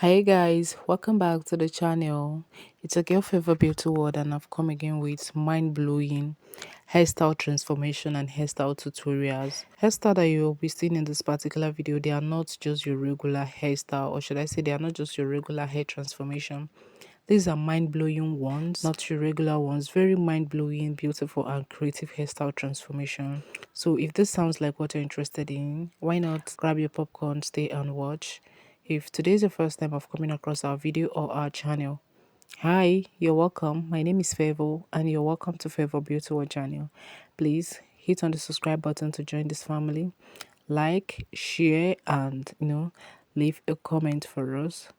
Hi guys, welcome back to the channel. It's a girl favor beauty world and I've come again with mind-blowing hairstyle transformation and hairstyle tutorials. Hairstyle that you'll be seeing in this particular video, they are not just your regular hairstyle, or should I say they are not just your regular hair transformation. These are mind-blowing ones, not your regular ones. Very mind-blowing, beautiful and creative hairstyle transformation. So if this sounds like what you're interested in, why not grab your popcorn, stay and watch. If today is the first time of coming across our video or our channel, hi, you're welcome. My name is Favor and you're welcome to Favor Beauty World channel. Please hit on the subscribe button to join this family. Like, share and leave a comment for us.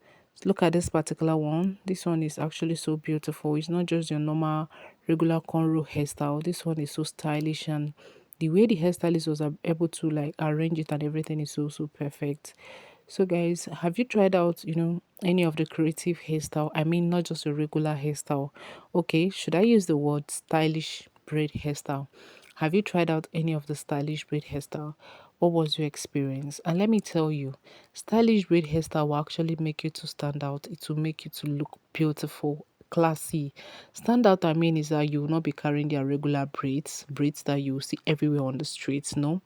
Look at this particular one. This one is actually so beautiful. It's not just your normal regular cornrow hairstyle. This one is so stylish, and the way the hairstylist was able to like arrange it and everything is so perfect. So guys, have you tried out any of the creative hairstyle? I mean, not just a regular hairstyle. Okay, should I use the word stylish braid hairstyle? Have you tried out any of the stylish braid hairstyle? What was your experience? And let me tell you, stylish braid hairstyle will actually make you to stand out. It will make you to look beautiful, classy. Stand out, I mean, is that you will not be carrying their regular braids that you see everywhere on the streets. No,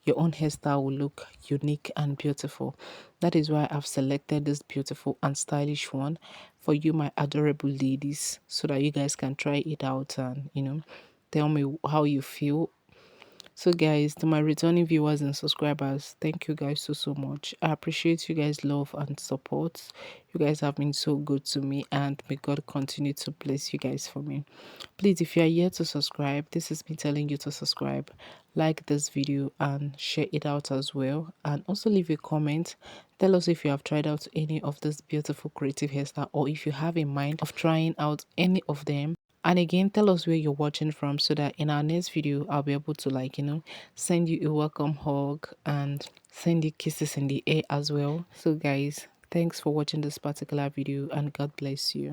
your own hairstyle will look unique and beautiful. That is why I've selected this beautiful and stylish one for you, my adorable ladies, so that you guys can try it out and tell me how you feel. So guys, to my returning viewers and subscribers, thank you guys so much. I appreciate you guys' love and support. You guys have been so good to me, and may God continue to bless you guys for me. Please, if you are yet to subscribe, this is me telling you to subscribe, like this video and share it out as well, and also leave a comment. Tell us if you have tried out any of this beautiful creative hairstyle, or if you have in mind of trying out any of them. And again, tell us where you're watching from, so that in our next video I'll be able to send you a welcome hug and send you kisses in the air as well. So guys, thanks for watching this particular video and God bless you.